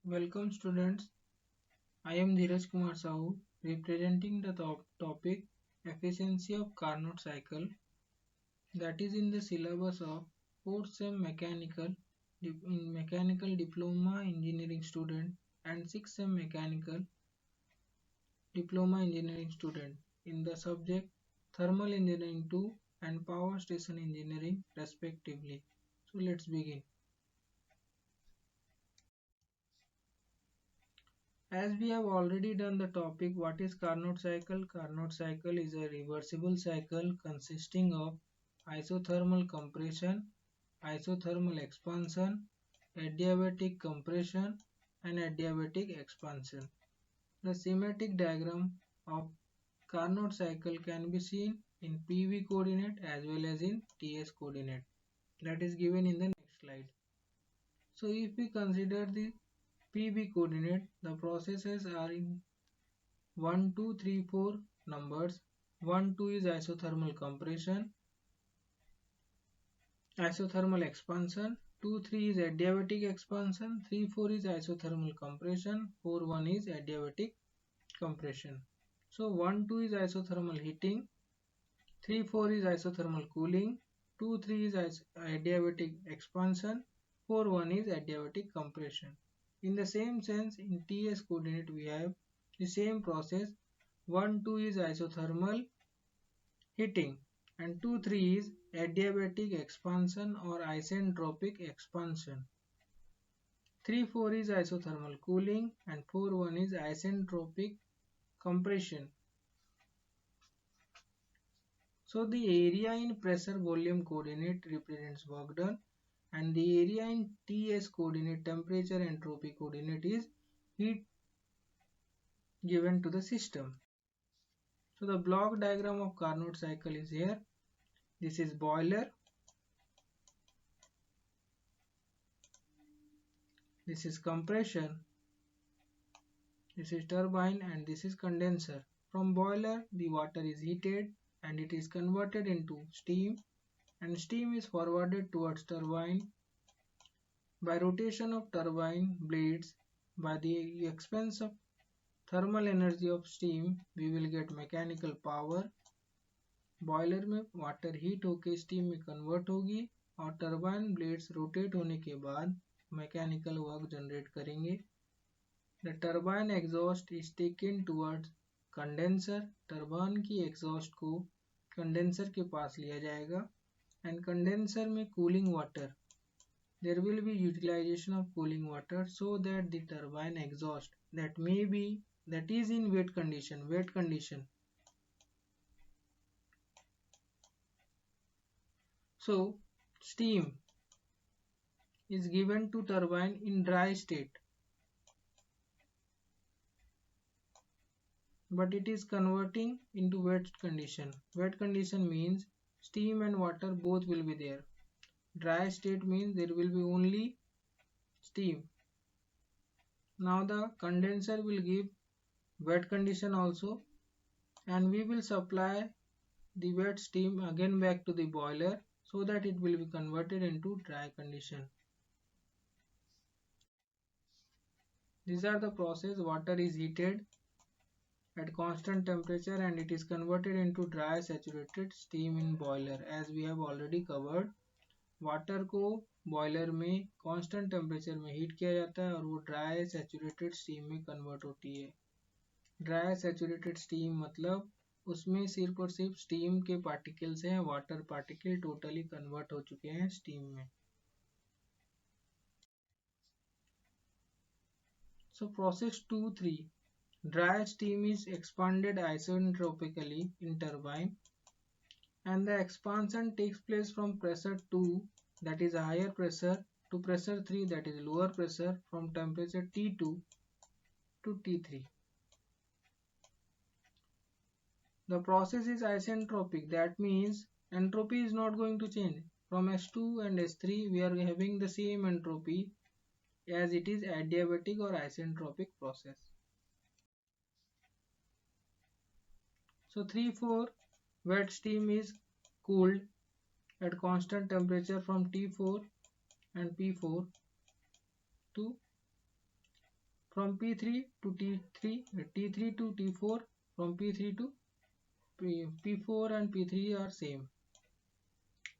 Welcome students. I am Dheeraj Kumar Sahu representing the topic efficiency of Carnot cycle that is in the syllabus of 4th sem mechanical diploma engineering student and 6th sem mechanical diploma engineering student in the subject thermal engineering 2 and power station engineering respectively. So let's begin. As we have already done the topic, what is Carnot cycle? Carnot cycle is a reversible cycle consisting of isothermal compression, isothermal expansion, adiabatic compression and adiabatic expansion. The schematic diagram of Carnot cycle can be seen in PV coordinate as well as in TS coordinate, that is given in the next slide. So if we consider the PV coordinate, the processes are in 1, 2, 3, 4 numbers. 1, 2 is isothermal compression, isothermal expansion. 2, 3 is adiabatic expansion. 3, 4 is isothermal compression. 4, 1 is adiabatic compression. So 1, 2 is isothermal heating. 3, 4 is isothermal cooling. 2, 3 is adiabatic expansion. 4, 1 is adiabatic compression. In the same sense, in TS coordinate we have the same process. 1, 2 is isothermal heating and 2, 3 is adiabatic expansion or isentropic expansion. 3, 4 is isothermal cooling and 4, 1 is isentropic compression. So the area in pressure volume coordinate represents work done and the area in TS coordinate temperature entropy coordinate is heat given to the system. So the block diagram of Carnot cycle is here. This is boiler, this is compression, this is turbine and this is condenser. From boiler the water is heated and it is converted into steam and steam is forwarded towards turbine. By rotation of turbine blades by the expense of thermal energy of steam we will get mechanical power. Boiler में water heat होके steam में convert होगी और turbine blades rotate होने के बाद mechanical work generate करेंगे. The turbine exhaust is taken towards condenser. Turbine की एग्जॉस्ट को कंडेंसर के पास लिया जाएगा एंड कंडेंसर में cooling water, there will be utilization of cooling water so that the turbine exhaust that is in wet condition. So steam is given to turbine in dry state, but it is converting into wet condition. Wet condition means steam and water both will be there. Dry state means there will be only steam. Now the condenser will give wet condition also and we will supply the wet steam again back to the boiler so that it will be converted into dry condition. These are the process. Water is heated at constant temperature and it is converted into dry saturated steam in boiler. As we have already covered, water को boiler में constant temperature में heat किया जाता है और वो dry saturated steam में convert होती है. ड्राई सैचुरेटेड स्टीम मतलब उसमें सिर्फ और सिर्फ स्टीम के पार्टिकल्स हैं, वाटर पार्टिकल टोटली कन्वर्ट हो चुके हैं स्टीम में. So process 2-3, dry steam is expanded isentropically in turbine and the expansion takes place from pressure 2, that is a higher pressure, to pressure 3, that is lower pressure, from temperature T2 to T3. The process is isentropic, that means entropy is not going to change. From S2 and S3 we are having the same entropy as it is adiabatic or isentropic process. So 3-4 wet steam is cooled at constant temperature from T4 and P4 to from P3 to T3, T3 to T4, from P3 to P4 and P3 are same.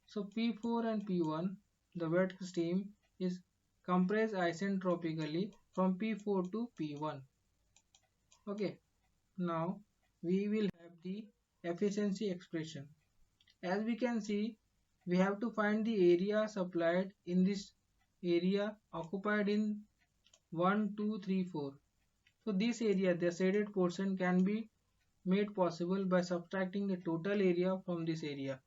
So P4 and P1, the wet steam is compressed isentropically from P4 to P1. Okay, now we will have the efficiency expression. As we can see, we have to find the area supplied in this area occupied in 1, 2, 3, 4. So this area, the shaded portion, can be made possible by subtracting the total area from this area.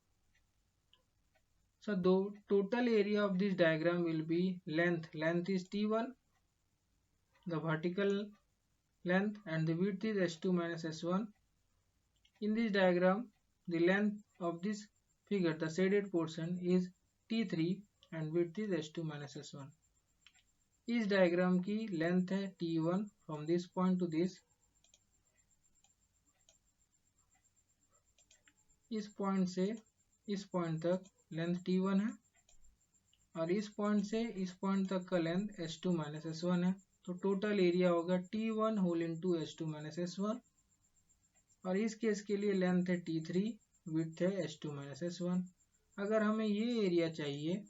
So the total area of this diagram will be length is T1, the vertical length, and the width is S2 minus S1. In this diagram, the length of this figure, the shaded portion, is T3 and width is S2 minus S1. इस diagram की length है T1 from this point to this. इस point से इस point तक length T1 है और इस पॉइंट से इस पॉइंट तक का लेंथ S2 माइनस S1 है. तो टोटल एरिया होगा T1 whole into S2 minus S1 और इस केस के लिए लेंथ है T3, विड्थ है S2 माइनस S1. अगर हमें ये एरिया चाहिए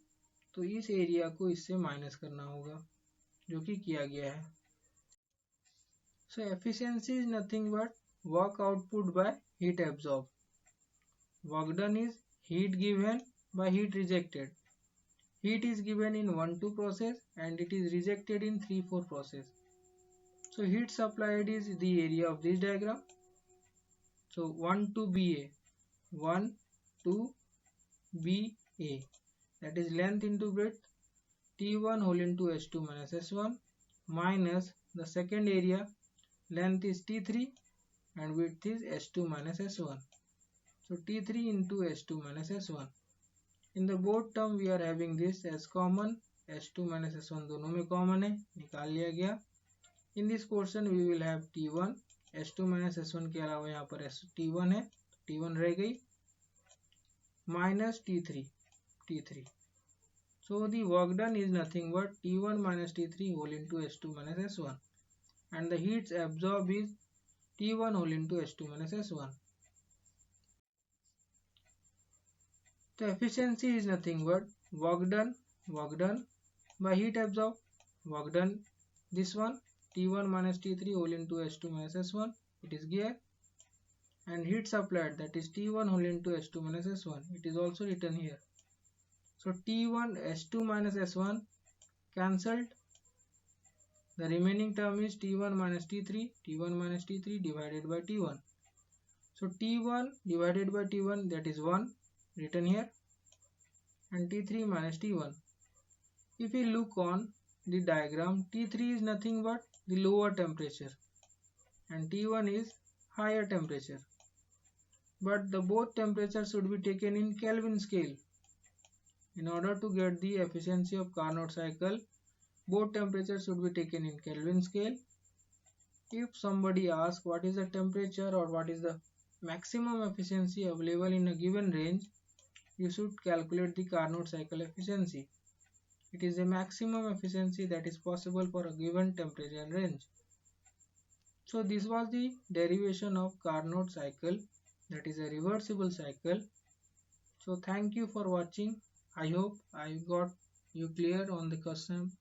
तो इस एरिया को इससे माइनस करना होगा, जो कि किया गया है. So efficiency is nothing but work output by heat absorbed. Work done is heat given by heat rejected. Heat is given in 1-2 process and it is rejected in 3-4 process. So heat supplied is the area of this diagram. So 1 to BA, 1 to BA, that is length into breadth, T1 whole into S2 minus S1 minus the second area, length is T3 and width is S2 minus S1. So T3 into S2 minus S1. In the both term we are having this as common, S2 minus S1 दोनों में common है, निकाल लिया गया. In this portion we will have T1, S2 minus S1 के अलावा यहाँ पर T1 है, T1 रह गई, minus T3. So the work done is nothing but T1 minus T3 whole into S2 minus S1 and the heat absorbed is T1 whole into S2 minus S1. The efficiency is nothing but work done by heat absorbed, work done this one T1 minus T3 whole into S2 minus S1, it is here, and heat supplied, that is T1 whole into S2 minus S1, it is also written here. So T1 S2 minus S1 cancelled, the remaining term is T1 minus T3 divided by T1. So T1 divided by T1, that is 1, written here, and T3 minus T1. If we look on the diagram, T3 is nothing but the lower temperature and T1 is higher temperature, but the both temperatures should be taken in Kelvin scale. In order to get the efficiency of Carnot cycle, both temperatures should be taken in Kelvin scale. If somebody asks what is the temperature or what is the maximum efficiency available in a given range, you should calculate the Carnot cycle efficiency. It is the maximum efficiency that is possible for a given temperature range. So this was the derivation of Carnot cycle, that is a reversible cycle. So thank you for watching. I hope I got you clear on the concept.